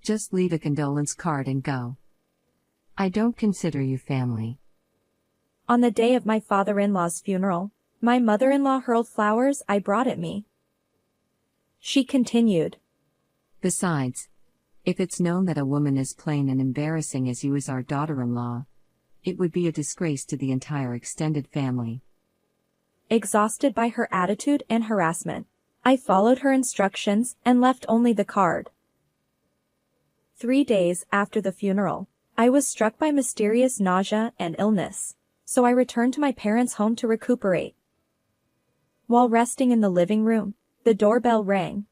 Just leave a condolence card and go. I don't consider you family. On the day of my father-in-law's funeral, my mother-in-law hurled flowers I brought at me. She continued. Besides, if it's known that a woman as plain and embarrassing as you is our daughter-in-law, it would be a disgrace to the entire extended family. Exhausted by her attitude and harassment, I followed her instructions and left only the card. 3 days after the funeral, I was struck by mysterious nausea and illness, so I returned to my parents' home to recuperate. While resting in the living room, the doorbell rang.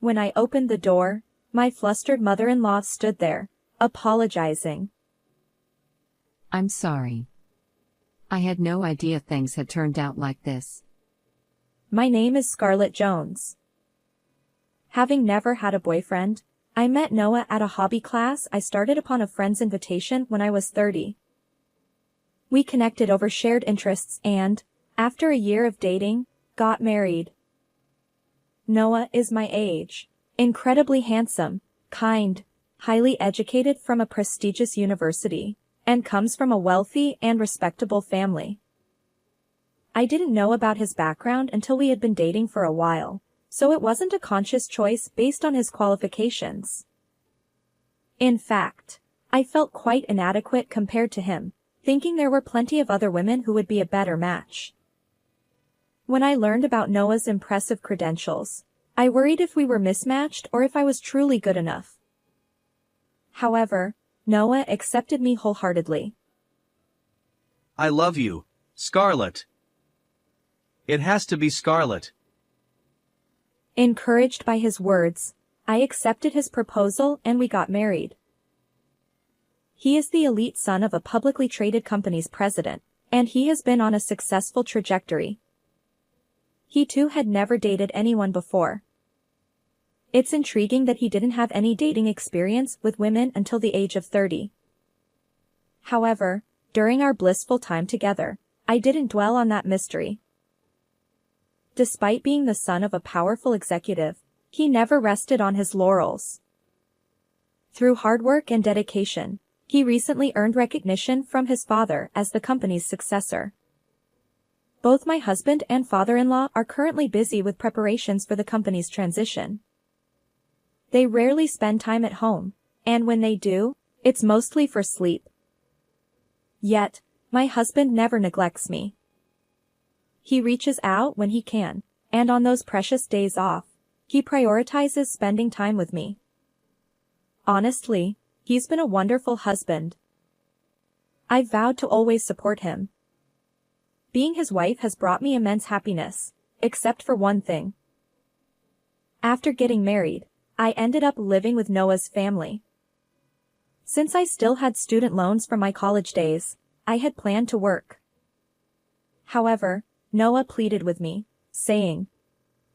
When I opened the door, my flustered mother-in-law stood there, apologizing. I'm sorry. I had no idea things had turned out like this. My name is Scarlett Jones. Having never had a boyfriend, I met Noah at a hobby class I started upon a friend's invitation when I was 30. We connected over shared interests and, after a year of dating, got married. Noah is my age, incredibly handsome, kind, highly educated from a prestigious university, and comes from a wealthy and respectable family. I didn't know about his background until we had been dating for a while, so it wasn't a conscious choice based on his qualifications. In fact, I felt quite inadequate compared to him, thinking there were plenty of other women who would be a better match. When I learned about Noah's impressive credentials, I worried if we were mismatched or if I was truly good enough. However, Noah accepted me wholeheartedly. I love you, Scarlett. It has to be Scarlett. Encouraged by his words, I accepted his proposal and we got married. He is the elite son of a publicly traded company's president, and he has been on a successful trajectory. He too had never dated anyone before. It's intriguing that he didn't have any dating experience with women until the age of 30. However, during our blissful time together, I didn't dwell on that mystery. Despite being the son of a powerful executive, he never rested on his laurels. Through hard work and dedication, he recently earned recognition from his father as the company's successor. Both my husband and father-in-law are currently busy with preparations for the company's transition. They rarely spend time at home, and when they do, it's mostly for sleep. Yet, my husband never neglects me. He reaches out when he can, and on those precious days off, he prioritizes spending time with me. Honestly, he's been a wonderful husband. I've vowed to always support him. Being his wife has brought me immense happiness, except for one thing. After getting married, I ended up living with Noah's family. Since I still had student loans from my college days, I had planned to work. However, Noah pleaded with me, saying,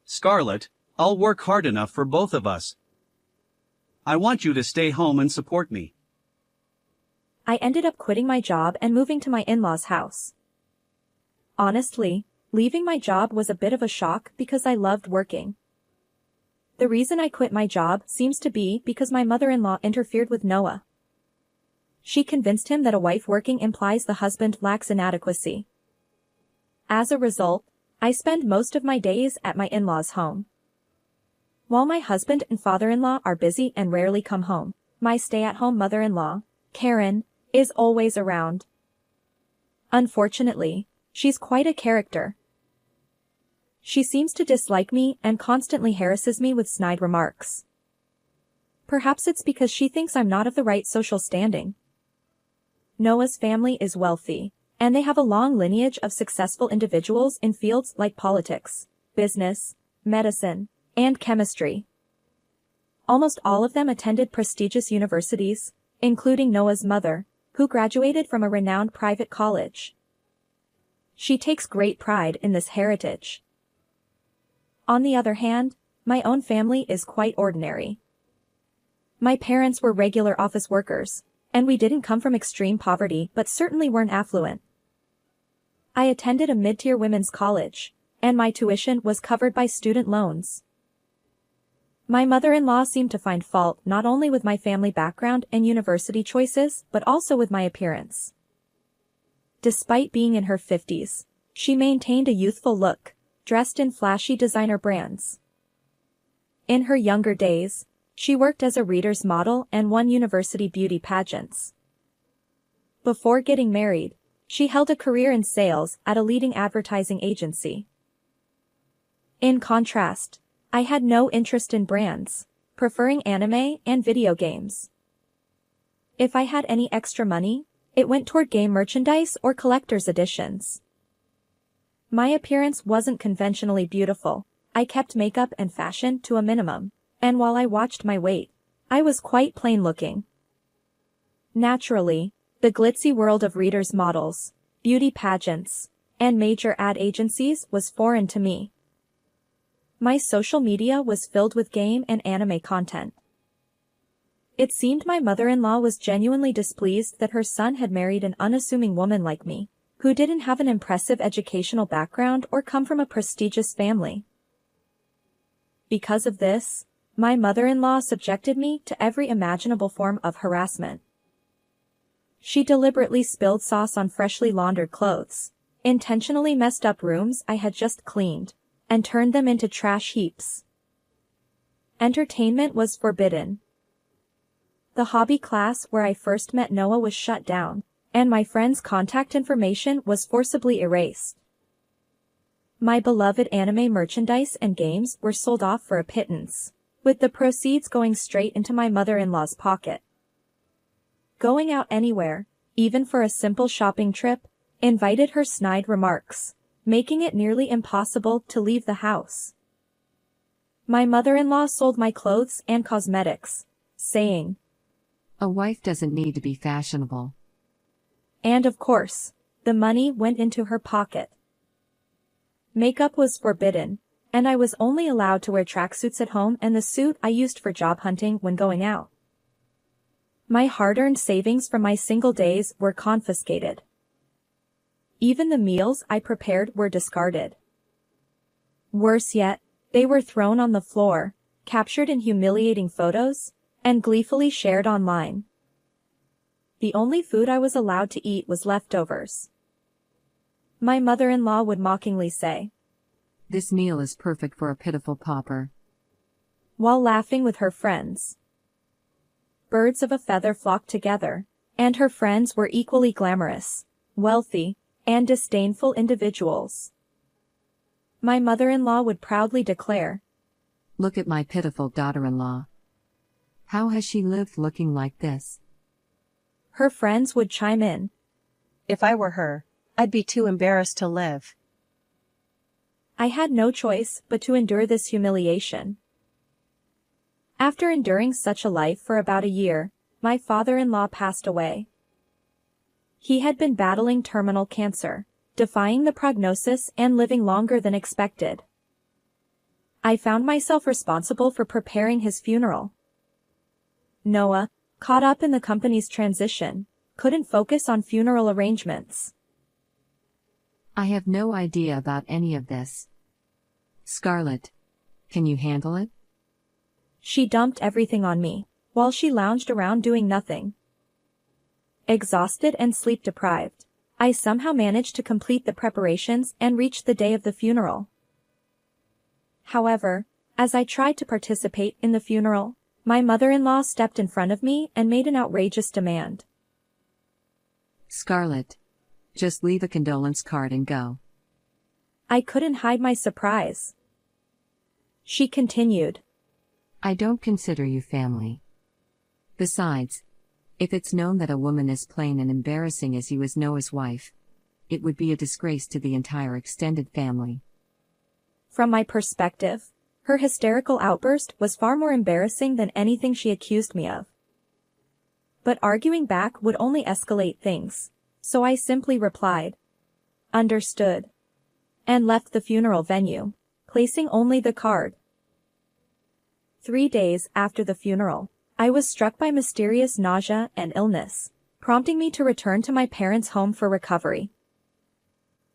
Scarlett, I'll work hard enough for both of us. I want you to stay home and support me. I ended up quitting my job and moving to my in-laws' house. Honestly, leaving my job was a bit of a shock because I loved working. The reason I quit my job seems to be because my mother-in-law interfered with Noah. She convinced him that a wife working implies the husband lacks inadequacy. As a result, I spend most of my days at my in-laws' home. While my husband and father-in-law are busy and rarely come home, my stay-at-home mother-in-law, Karen, is always around. Unfortunately, she's quite a character. She seems to dislike me and constantly harasses me with snide remarks. Perhaps it's because she thinks I'm not of the right social standing. Noah's family is wealthy, and they have a long lineage of successful individuals in fields like politics, business, medicine, and chemistry. Almost all of them attended prestigious universities, including Noah's mother, who graduated from a renowned private college. She takes great pride in this heritage. On the other hand, my own family is quite ordinary. My parents were regular office workers, and we didn't come from extreme poverty but certainly weren't affluent. I attended a mid-tier women's college, and my tuition was covered by student loans. My mother-in-law seemed to find fault not only with my family background and university choices, but also with my appearance. Despite being in her 50s, she maintained a youthful look, dressed in flashy designer brands. In her younger days, she worked as a Reader's model and won university beauty pageants. Before getting married, she held a career in sales at a leading advertising agency. In contrast, I had no interest in brands, preferring anime and video games. If I had any extra money, it went toward game merchandise or collector's editions. My appearance wasn't conventionally beautiful. I kept makeup and fashion to a minimum, and while I watched my weight, I was quite plain looking. Naturally, the glitzy world of Reader's models, beauty pageants, and major ad agencies was foreign to me. My social media was filled with game and anime content. It seemed my mother-in-law was genuinely displeased that her son had married an unassuming woman like me, who didn't have an impressive educational background or come from a prestigious family. Because of this, my mother-in-law subjected me to every imaginable form of harassment. She deliberately spilled sauce on freshly laundered clothes, intentionally messed up rooms I had just cleaned, and turned them into trash heaps. Entertainment was forbidden. The hobby class where I first met Noah was shut down, and my friend's contact information was forcibly erased. My beloved anime merchandise and games were sold off for a pittance, with the proceeds going straight into my mother-in-law's pocket. Going out anywhere, even for a simple shopping trip, invited her snide remarks, making it nearly impossible to leave the house. My mother-in-law sold my clothes and cosmetics, saying, "A wife doesn't need to be fashionable." And of course, the money went into her pocket. Makeup was forbidden, and I was only allowed to wear tracksuits at home and the suit I used for job hunting when going out. My hard-earned savings from my single days were confiscated. Even the meals I prepared were discarded. Worse yet, they were thrown on the floor, captured in humiliating photos, and gleefully shared online. The only food I was allowed to eat was leftovers. My mother-in-law would mockingly say, "This meal is perfect for a pitiful pauper," while laughing with her friends. Birds of a feather flocked together, and her friends were equally glamorous, wealthy, and disdainful individuals. My mother-in-law would proudly declare, "Look at my pitiful daughter-in-law. How has she lived looking like this?" Her friends would chime in, "If I were her, I'd be too embarrassed to live." I had no choice but to endure this humiliation. After enduring such a life for about a year, my father-in-law passed away. He had been battling terminal cancer, defying the prognosis and living longer than expected. I found myself responsible for preparing his funeral. Noah, caught up in the company's transition, couldn't focus on funeral arrangements. "I have no idea about any of this. Scarlett, can you handle it?" She dumped everything on me, while she lounged around doing nothing. Exhausted and sleep-deprived, I somehow managed to complete the preparations and reach the day of the funeral. However, as I tried to participate in the funeral, my mother-in-law stepped in front of me and made an outrageous demand. "Scarlett, just leave a condolence card and go." I couldn't hide my surprise. She continued, "I don't consider you family. Besides, if it's known that a woman as plain and embarrassing as you is Noah's wife, it would be a disgrace to the entire extended family." From my perspective, her hysterical outburst was far more embarrassing than anything she accused me of. But arguing back would only escalate things, so I simply replied, "Understood," and left the funeral venue, placing only the card. 3 days after the funeral, I was struck by mysterious nausea and illness, prompting me to return to my parents' home for recovery.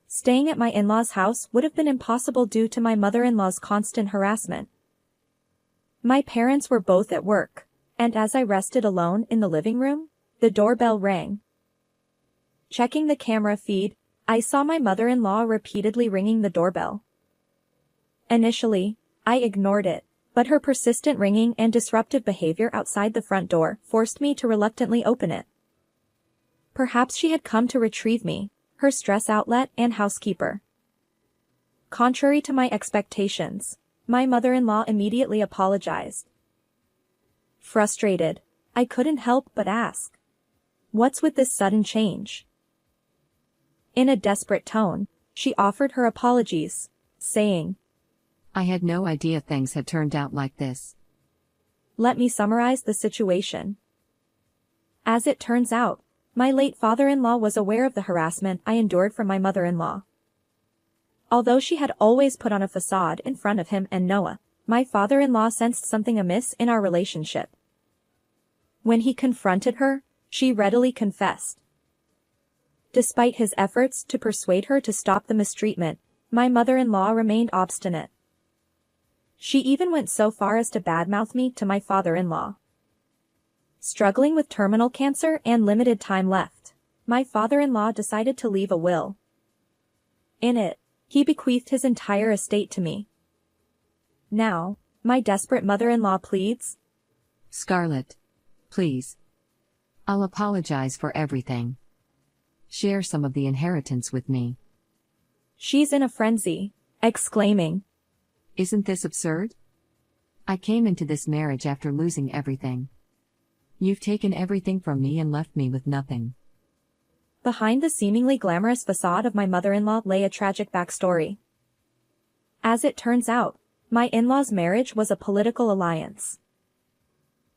Staying at my in-laws' house would have been impossible due to my mother-in-law's constant harassment. My parents were both at work, and as I rested alone in the living room, the doorbell rang. Checking the camera feed, I saw my mother-in-law repeatedly ringing the doorbell. Initially, I ignored it, but her persistent ringing and disruptive behavior outside the front door forced me to reluctantly open it. Perhaps she had come to retrieve me, her stress outlet and housekeeper. Contrary to my expectations, my mother-in-law immediately apologized. Frustrated, I couldn't help but ask, "What's with this sudden change?" In a desperate tone, she offered her apologies, saying, I had no idea things had turned out like this. "Let me summarize the situation. As it turns out, my late father-in-law was aware of the harassment I endured from my mother-in-law. Although she had always put on a facade in front of him and Noah, my father-in-law sensed something amiss in our relationship. When he confronted her, she readily confessed. Despite his efforts to persuade her to stop the mistreatment, my mother-in-law remained obstinate. She even went so far as to badmouth me to my father-in-law. Struggling with terminal cancer and limited time left, my father-in-law decided to leave a will. In it, he bequeathed his entire estate to me. Now, my desperate mother-in-law pleads, Scarlett. Please. I'll apologize for everything. Share some of the inheritance with me. She's in a frenzy, exclaiming, Isn't this absurd? I came into this marriage after losing everything. You've taken everything from me and left me with nothing. Behind the seemingly glamorous facade of my mother-in-law lay a tragic backstory. As it turns out, my in-law's marriage was a political alliance.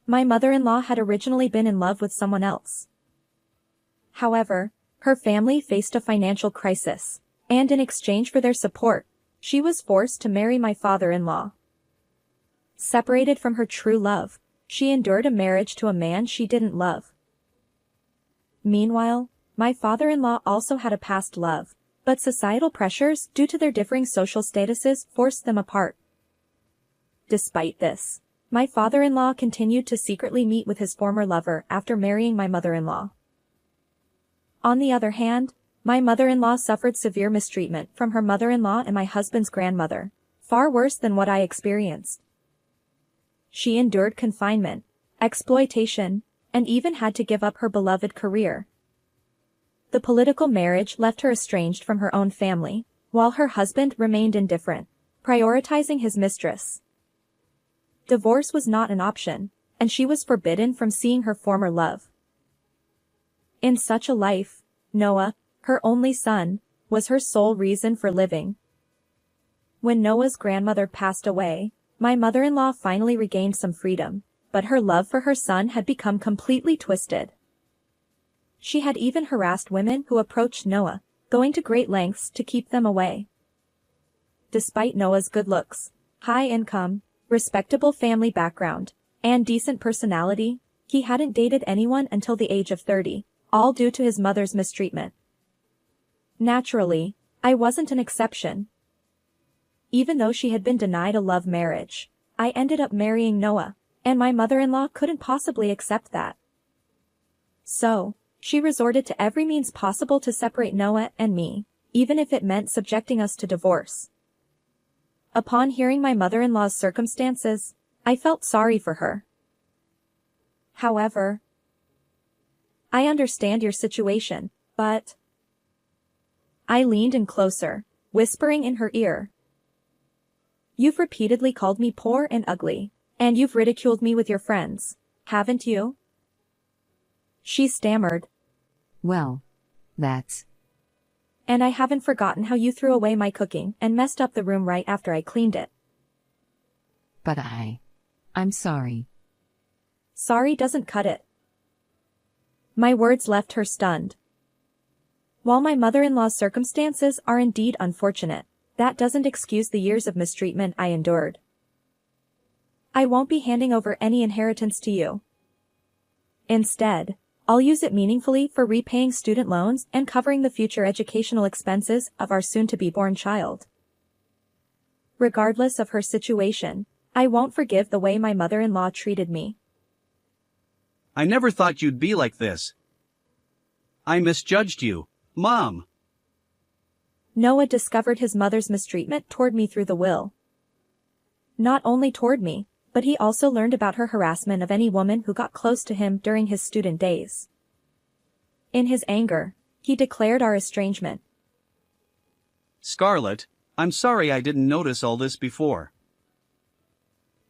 My mother-in-law had originally been in love with someone else. However, her family faced a financial crisis, and in exchange for their support, she was forced to marry my father-in-law. Separated from her true love, she endured a marriage to a man she didn't love. Meanwhile, my father-in-law also had a past love, but societal pressures due to their differing social statuses forced them apart. Despite this, my father-in-law continued to secretly meet with his former lover after marrying my mother-in-law. On the other hand, my mother-in-law suffered severe mistreatment from her mother-in-law and my husband's grandmother, far worse than what I experienced. She endured confinement, exploitation, and even had to give up her beloved career. The political marriage left her estranged from her own family, while her husband remained indifferent, prioritizing his mistress. Divorce was not an option, and she was forbidden from seeing her former love. In such a life, Noah, her only son, was her sole reason for living. When Noah's grandmother passed away, my mother-in-law finally regained some freedom, but her love for her son had become completely twisted. She had even harassed women who approached Noah, going to great lengths to keep them away. Despite Noah's good looks, high income, respectable family background, and decent personality, he hadn't dated anyone until the age of 30, all due to his mother's mistreatment. Naturally, I wasn't an exception. Even though she had been denied a love marriage, I ended up marrying Noah, and my mother-in-law couldn't possibly accept that. So, she resorted to every means possible to separate Noah and me, even if it meant subjecting us to divorce. Upon hearing my mother-in-law's circumstances, I felt sorry for her. However, I understand your situation, but... I leaned in closer, whispering in her ear. You've repeatedly called me poor and ugly, and you've ridiculed me with your friends, haven't you? She stammered. Well, that's... And I haven't forgotten how you threw away my cooking and messed up the room right after I cleaned it. But I'm sorry. Sorry doesn't cut it. My words left her stunned. While my mother-in-law's circumstances are indeed unfortunate, that doesn't excuse the years of mistreatment I endured. I won't be handing over any inheritance to you. Instead, I'll use it meaningfully for repaying student loans and covering the future educational expenses of our soon-to-be-born child. Regardless of her situation, I won't forgive the way my mother-in-law treated me. I never thought you'd be like this. I misjudged you, Mom. Noah discovered his mother's mistreatment toward me through the will. Not only toward me, but he also learned about her harassment of any woman who got close to him during his student days. In his anger, he declared our estrangement. Scarlett, I'm sorry I didn't notice all this before.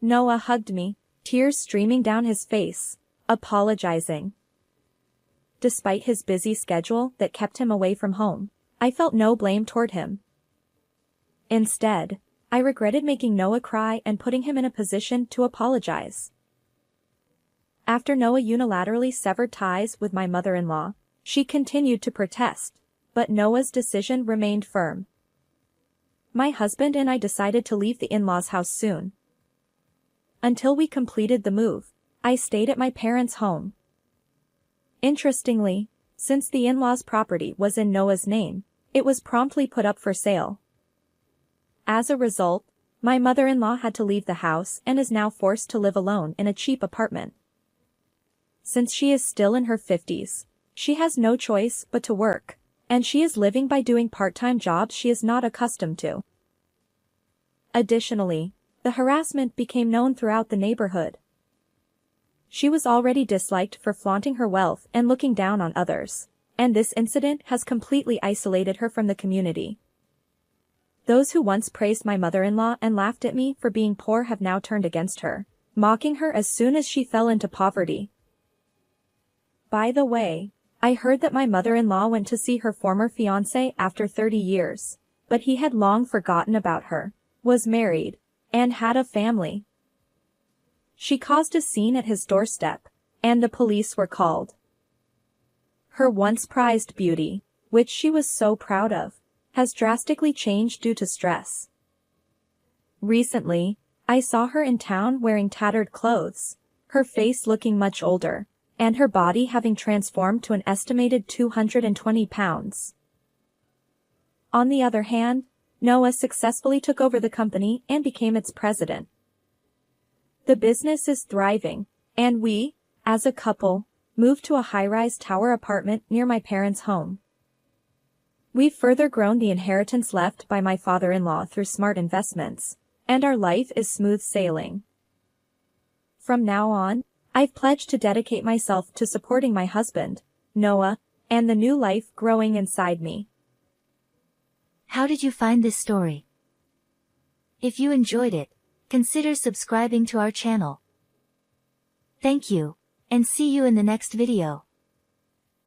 Noah hugged me, tears streaming down his face, apologizing. Despite his busy schedule that kept him away from home, I felt no blame toward him. Instead, I regretted making Noah cry and putting him in a position to apologize. After Noah unilaterally severed ties with my mother-in-law, she continued to protest, but Noah's decision remained firm. My husband and I decided to leave the in-laws' house soon. Until we completed the move, I stayed at my parents' home. Interestingly, since the in-laws' property was in Noah's name, it was promptly put up for sale. As a result, my mother-in-law had to leave the house and is now forced to live alone in a cheap apartment. Since she is still in her 50s, she has no choice but to work, and she is living by doing part-time jobs she is not accustomed to. Additionally, the harassment became known throughout the neighborhood. She was already disliked for flaunting her wealth and looking down on others, and this incident has completely isolated her from the community. Those who once praised my mother-in-law and laughed at me for being poor have now turned against her, mocking her as soon as she fell into poverty. By the way, I heard that my mother-in-law went to see her former fiancé after 30 years, but he had long forgotten about her, was married, and had a family. She caused a scene at his doorstep, and the police were called. Her once prized beauty, which she was so proud of, has drastically changed due to stress. Recently, I saw her in town wearing tattered clothes, her face looking much older, and her body having transformed to an estimated 220 pounds. On the other hand, Noah successfully took over the company and became its president. The business is thriving, and we, as a couple, moved to a high-rise tower apartment near my parents' home. We've further grown the inheritance left by my father-in-law through smart investments, and our life is smooth sailing. From now on, I've pledged to dedicate myself to supporting my husband, Noah, and the new life growing inside me. How did you find this story? If you enjoyed it, consider subscribing to our channel. Thank you, and see you in the next video.